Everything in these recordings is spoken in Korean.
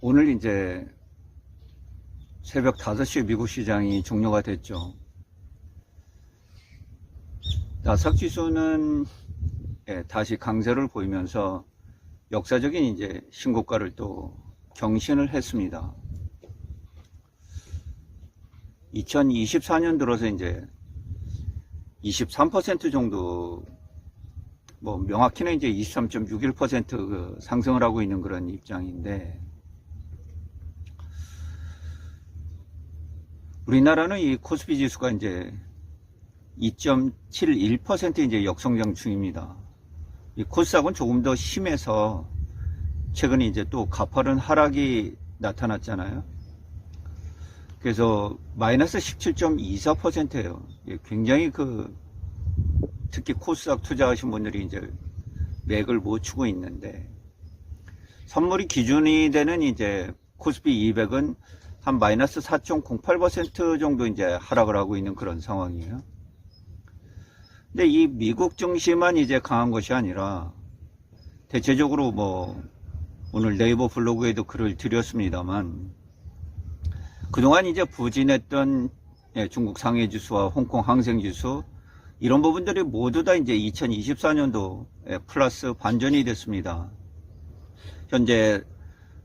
오늘 이제 새벽 5시에 미국 시장이 종료가 됐죠. 나스닥 지수는 다시 강세를 보이면서 역사적인 이제 신고가를 또 경신을 했습니다. 2024년 들어서 이제 23% 정도, 뭐 명확히는 이제 23.61% 그 상승을 하고 있는 그런 입장인데, 우리나라는 이 코스피 지수가 이제 2.71% 이제 역성장 중입니다. 이 코스닥은 조금 더 심해서 최근에 이제 또 가파른 하락이 나타났잖아요. 그래서 마이너스 17.24%예요. 굉장히 특히 코스닥 투자하신 분들이 이제 맥을 못 추고 있는데, 선물이 기준이 되는 이제 코스피 200은 한 마이너스 4.08% 정도 이제 하락을 하고 있는 그런 상황이에요. 근데 이 미국 증시만 이제 강한 것이 아니라, 대체적으로 뭐 오늘 네이버 블로그에도 글을 드렸습니다만, 그동안 이제 부진했던 중국 상해 지수와 홍콩 항생 지수, 이런 부분들이 모두 다 이제 2024년도 플러스 반전이 됐습니다. 현재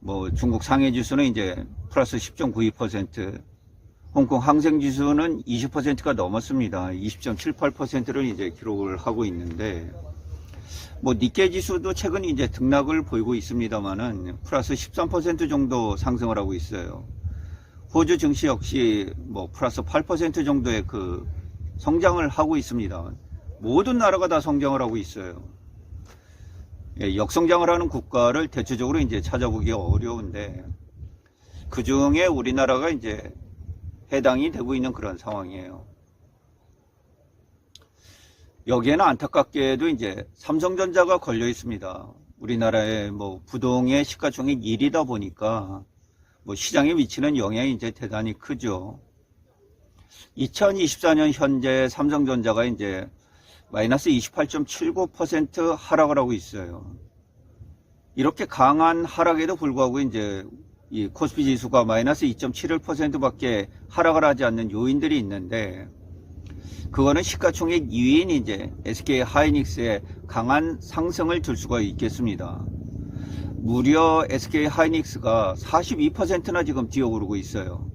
뭐 중국 상해 지수는 이제 플러스 10.92%, 홍콩 항생 지수는 20%가 넘었습니다. 20.78%를 이제 기록을 하고 있는데, 뭐 니케이 지수도 최근 이제 등락을 보이고 있습니다만은 플러스 13% 정도 상승을 하고 있어요. 호주 증시 역시 뭐 플러스 8% 정도의 그 성장을 하고 있습니다. 모든 나라가 다 성장을 하고 있어요. 역성장을 하는 국가를 대체적으로 이제 찾아보기 어려운데, 그 중에 우리나라가 이제 해당이 되고 있는 그런 상황이에요. 여기에는 안타깝게도 이제 삼성전자가 걸려 있습니다. 우리나라의 뭐 부동의 시가총액 1위다 보니까 뭐 시장에 미치는 영향이 이제 대단히 크죠. 2024년 현재 삼성전자가 이제 마이너스 28.79% 하락을 하고 있어요. 이렇게 강한 하락에도 불구하고 이제 이 코스피 지수가 마이너스 2.71% 밖에 하락을 하지 않는 요인들이 있는데, 그거는 시가총액 2위인 이제 SK 하이닉스의 강한 상승을 들 수가 있겠습니다. 무려 SK 하이닉스가 42%나 지금 뛰어오르고 있어요.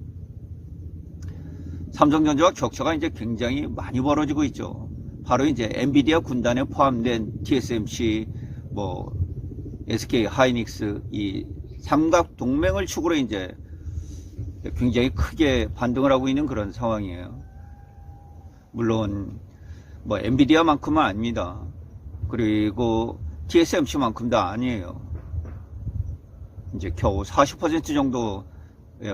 삼성전자와 격차가 이제 굉장히 많이 벌어지고 있죠. 바로 이제 엔비디아 군단에 포함된 TSMC, 뭐 SK 하이닉스, 이 삼각 동맹을 축으로 이제 굉장히 크게 반등을 하고 있는 그런 상황이에요. 물론 뭐 엔비디아만큼은 아닙니다. 그리고 TSMC만큼도 아니에요. 이제 겨우 40% 정도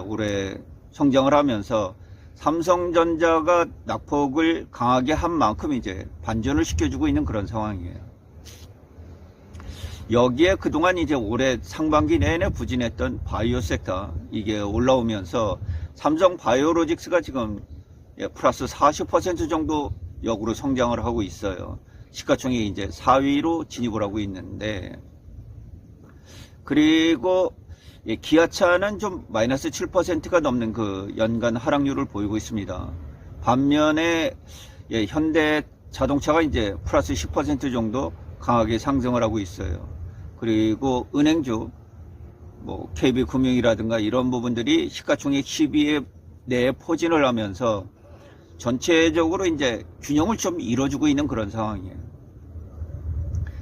올해 성장을 하면서 삼성전자가 낙폭을 강하게 한 만큼 이제 반전을 시켜주고 있는 그런 상황이에요. 여기에 그동안 이제 올해 상반기 내내 부진했던 바이오 섹터, 이게 올라오면서 삼성 바이오로직스가 지금 플러스 40% 정도 역으로 성장을 하고 있어요. 시가총액이 이제 4위로 진입을 하고 있는데, 그리고 기아차는 좀 마이너스 7%가 넘는 그 연간 하락률을 보이고 있습니다. 반면에 현대 자동차가 이제 플러스 10% 정도 강하게 상승을 하고 있어요. 그리고 은행주, 뭐 KB금융이라든가 이런 부분들이 시가총액 10위에 내에 포진을 하면서 전체적으로 이제 균형을 좀 이뤄주고 있는 그런 상황이에요.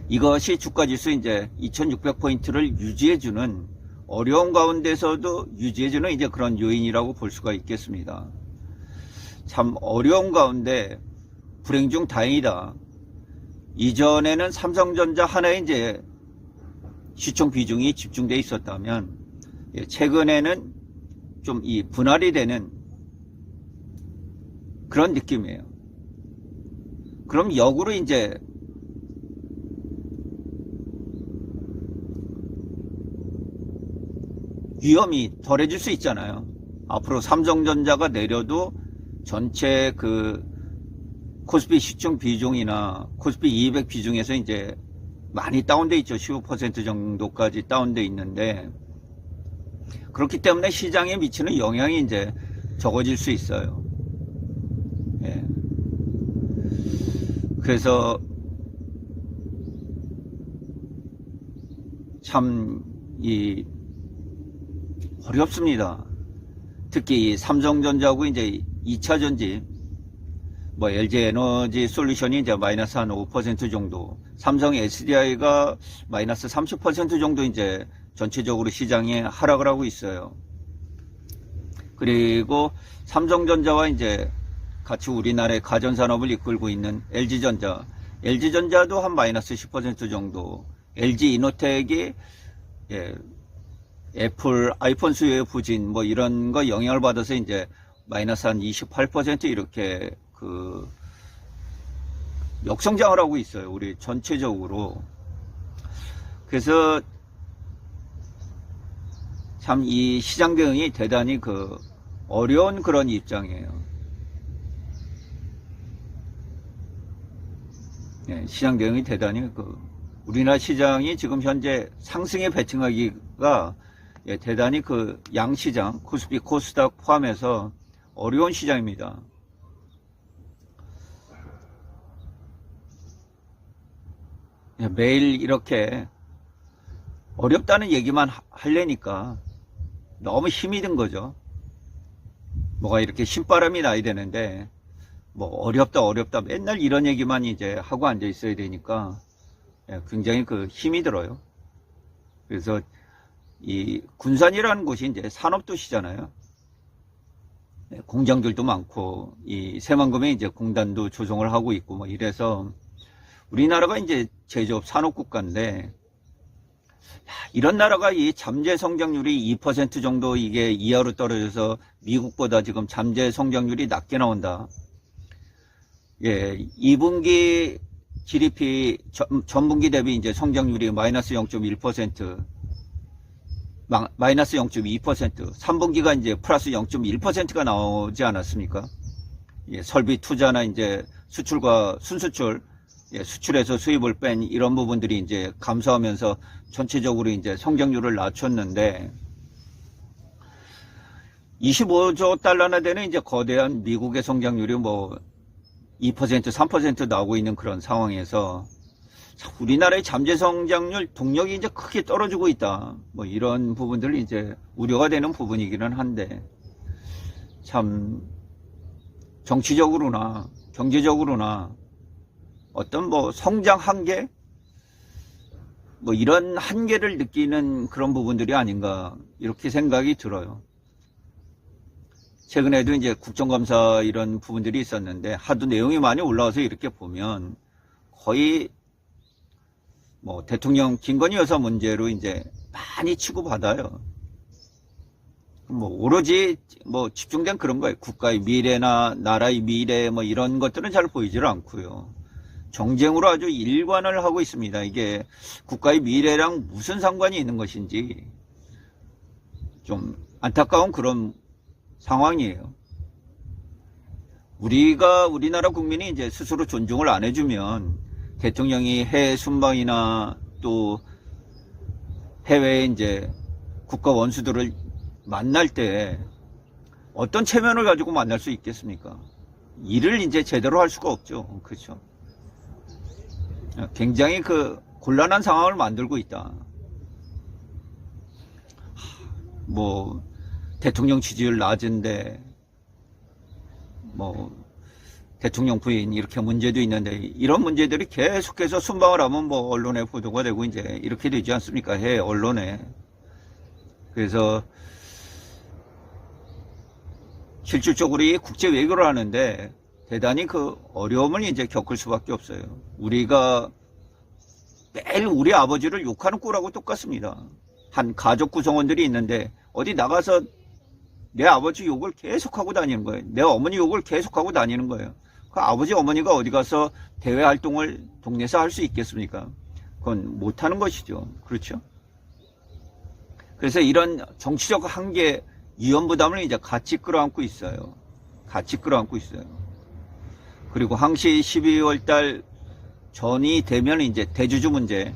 이것이 주가지수 이제 2600포인트를 유지해주는, 어려운 가운데서도 유지해주는 이제 그런 요인이라고 볼 수가 있겠습니다. 참 어려운 가운데 불행 중 다행이다. 이전에는 삼성전자 하나에 이제 시총 비중이 집중돼 있었다면, 최근에는 좀 이 분할이 되는 그런 느낌이에요. 그럼 역으로 이제 위험이 덜해질 수 있잖아요. 앞으로 삼성전자가 내려도 전체 그 코스피 시총 비중이나 코스피 200 비중에서 이제 많이 다운돼 있죠. 15% 정도까지 다운돼 있는데, 그렇기 때문에 시장에 미치는 영향이 이제 적어질 수 있어요. 예. 그래서 참 어렵습니다. 특히 이 삼성전자하고 이제 2차 전지, 뭐 LG 에너지 솔루션이 이제 마이너스 한 5% 정도, 삼성 SDI가 마이너스 30% 정도 이제 전체적으로 시장에 하락을 하고 있어요. 그리고 삼성전자와 이제 같이 우리나라의 가전산업을 이끌고 있는 LG전자도 한 마이너스 10% 정도, LG이노텍이 애플 아이폰 수요의 부진 뭐 이런 거 영향을 받아서 이제 마이너스 한 28% 이렇게 역성장을 하고 있어요. 우리 전체적으로. 그래서 참 이 시장 대응이 대단히 어려운 그런 입장이에요. 예, 시장 대응이 대단히 우리나라 시장이 지금 현재 상승에 베팅하기가 대단히 양시장, 코스피, 코스닥 포함해서 어려운 시장입니다. 매일 이렇게 어렵다는 얘기만 하려니까 너무 힘이 든 거죠. 뭐가 이렇게 신바람이 나야 되는데 뭐 어렵다 맨날 이런 얘기만 이제 하고 앉아 있어야 되니까 굉장히 힘이 들어요. 그래서 이 군산이라는 곳이 이제 산업도시잖아요. 공장들도 많고 이 새만금에 이제 공단도 조성을 하고 있고 뭐 이래서 우리나라가 이제 제조업 산업국가인데, 이런 나라가 이 잠재 성장률이 2% 정도 이게 이하로 떨어져서 미국보다 지금 잠재 성장률이 낮게 나온다. 예, 2분기 GDP 전분기 대비 이제 성장률이 마이너스 0.1%, 마이너스 0.2%, 3분기가 이제 플러스 0.1%가 나오지 않았습니까? 예, 설비 투자나 이제 수출과 순수출, 수출에서 수입을 뺀 이런 부분들이 이제 감소하면서 전체적으로 이제 성장률을 낮췄는데, 25조 달러나 되는 이제 거대한 미국의 성장률이 뭐 2%, 3% 나오고 있는 그런 상황에서 우리나라의 잠재 성장률 동력이 이제 크게 떨어지고 있다. 뭐 이런 부분들이 이제 우려가 되는 부분이기는 한데, 참 정치적으로나 경제적으로나 어떤 뭐 성장 한계, 뭐 이런 한계를 느끼는 그런 부분들이 아닌가 이렇게 생각이 들어요. 최근에도 이제 국정감사 이런 부분들이 있었는데 하도 내용이 많이 올라와서 이렇게 보면 거의 뭐 대통령 김건희 여사 문제로 이제 많이 치고받아요. 뭐 오로지 뭐 집중된 그런 거예요. 국가의 미래나 나라의 미래 뭐 이런 것들은 잘 보이질 않고요. 정쟁으로 아주 일관을 하고 있습니다. 이게 국가의 미래랑 무슨 상관이 있는 것인지 좀 안타까운 그런 상황이에요. 우리나라 국민이 이제 스스로 존중을 안 해주면 대통령이 해외 순방이나 또 해외에 이제 국가 원수들을 만날 때 어떤 체면을 가지고 만날 수 있겠습니까? 일을 이제 제대로 할 수가 없죠. 그렇죠? 굉장히 곤란한 상황을 만들고 있다. 뭐 대통령 지지율 낮은데 뭐 대통령 부인 이렇게 문제도 있는데, 이런 문제들이 계속해서 순방을 하면 뭐 언론에 보도가 되고 이제 이렇게 되지 않습니까? 해 언론에. 그래서 실질적으로 이 국제 외교를 하는데 대단히 어려움을 이제 겪을 수밖에 없어요. 우리가 매일 우리 아버지를 욕하는 꼴하고 똑같습니다. 한 가족 구성원들이 있는데 어디 나가서 내 아버지 욕을 계속하고 다니는 거예요. 내 어머니 욕을 계속하고 다니는 거예요. 그 아버지 어머니가 어디 가서 대외 활동을 동네에서 할 수 있겠습니까? 그건 못하는 것이죠. 그렇죠? 그래서 이런 정치적 한계, 위험부담을 이제 같이 끌어안고 있어요. 같이 끌어안고 있어요. 그리고 항시 12월 달 전이 되면 이제 대주주 문제,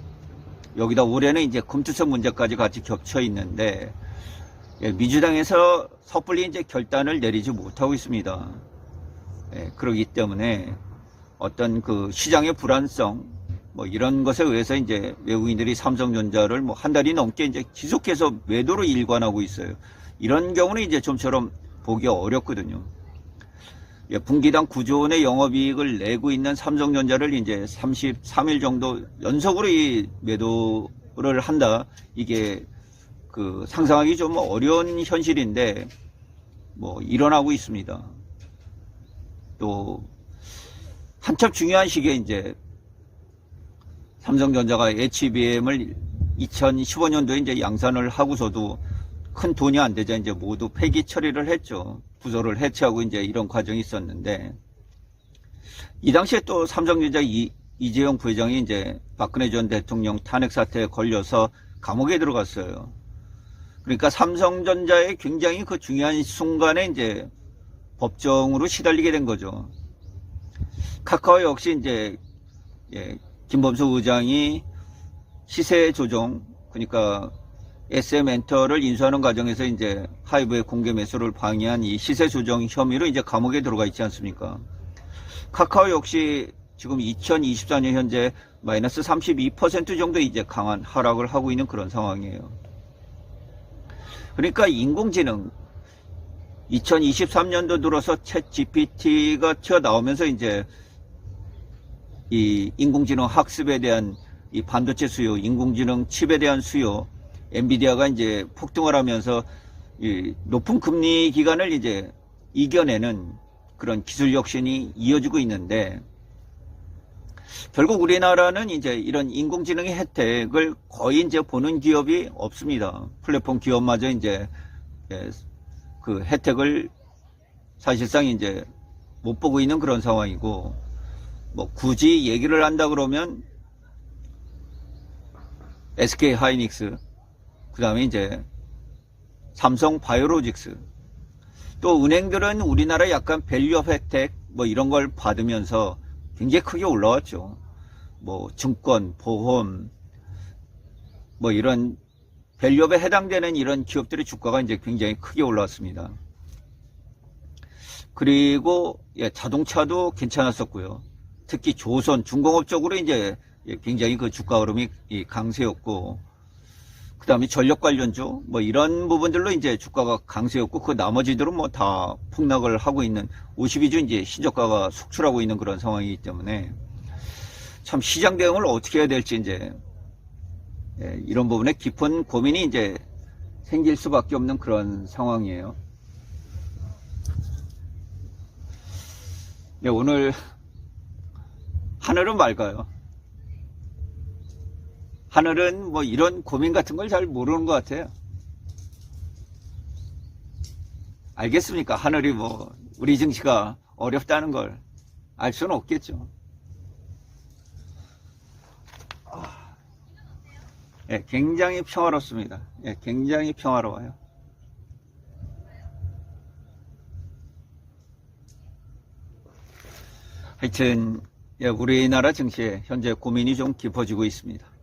여기다 올해는 이제 금투성 문제까지 같이 겹쳐 있는데, 민주당에서 섣불리 이제 결단을 내리지 못하고 있습니다. 그렇기 때문에 어떤 그 시장의 불안성, 뭐 이런 것에 의해서 이제 외국인들이 삼성전자를 뭐 한 달이 넘게 이제 지속해서 매도로 일관하고 있어요. 이런 경우는 이제 좀처럼 보기 어렵거든요. 분기당 9조 원의 영업이익을 내고 있는 삼성전자를 이제 33일 정도 연속으로 이 매도를 한다. 이게 그 상상하기 좀 어려운 현실인데 뭐 일어나고 있습니다. 또 한참 중요한 시기에 이제 삼성전자가 HBM을 2015년도에 이제 양산을 하고서도 큰 돈이 안 되자 이제 모두 폐기 처리를 했죠. 부서를 해체하고 이제 이런 과정이 있었는데, 이 당시에 또 삼성전자 이재용 부회장이 이제 박근혜 전 대통령 탄핵 사태에 걸려서 감옥에 들어갔어요. 그러니까 삼성전자의 굉장히 그 중요한 순간에 이제 법정으로 시달리게 된 거죠. 카카오 역시 이제 김범수 의장이 시세 조정, 그러니까 SM엔터를 인수하는 과정에서 이제 하이브의 공개 매수를 방해한 이 시세 조정 혐의로 이제 감옥에 들어가 있지 않습니까? 카카오 역시 지금 2024년 현재 마이너스 32% 정도 이제 강한 하락을 하고 있는 그런 상황이에요. 그러니까 인공지능 2023년도 들어서 챗 GPT가 튀어나오면서 이제 이 인공지능 학습에 대한 이 반도체 수요, 인공지능 칩에 대한 수요, 엔비디아가 이제 폭등을 하면서 이 높은 금리 기간을 이제 이겨내는 그런 기술 혁신이 이어지고 있는데, 결국 우리나라는 이제 이런 인공지능의 혜택을 거의 이제 보는 기업이 없습니다. 플랫폼 기업마저 이제 그 혜택을 사실상 이제 못 보고 있는 그런 상황이고, 뭐 굳이 얘기를 한다 그러면 SK 하이닉스, 그 다음에 이제 삼성 바이오로직스, 또 은행들은 우리나라 약간 밸류업 혜택 뭐 이런 걸 받으면서 굉장히 크게 올라왔죠. 뭐 증권, 보험, 뭐 이런 밸류업에 해당되는 이런 기업들의 주가가 이제 굉장히 크게 올라왔습니다. 그리고 자동차도 괜찮았었고요. 특히 조선, 중공업 쪽으로 이제 굉장히 그 주가 흐름이 강세였고, 그 다음에 전력 관련주, 뭐 이런 부분들로 이제 주가가 강세였고, 그 나머지들은 뭐 다 폭락을 하고 있는 52주 이제 신저가가 속출하고 있는 그런 상황이기 때문에 참 시장 대응을 어떻게 해야 될지 이제 이런 부분에 깊은 고민이 이제 생길 수밖에 없는 그런 상황이에요. 오늘 하늘은 맑아요. 하늘은 뭐 이런 고민 같은 걸 잘 모르는 것 같아요. 알겠습니까? 하늘이 뭐 우리 증시가 어렵다는 걸 알 수는 없겠죠. 굉장히 평화롭습니다. 굉장히 평화로워요. 하여튼 우리나라 증시에 현재 고민이 좀 깊어지고 있습니다.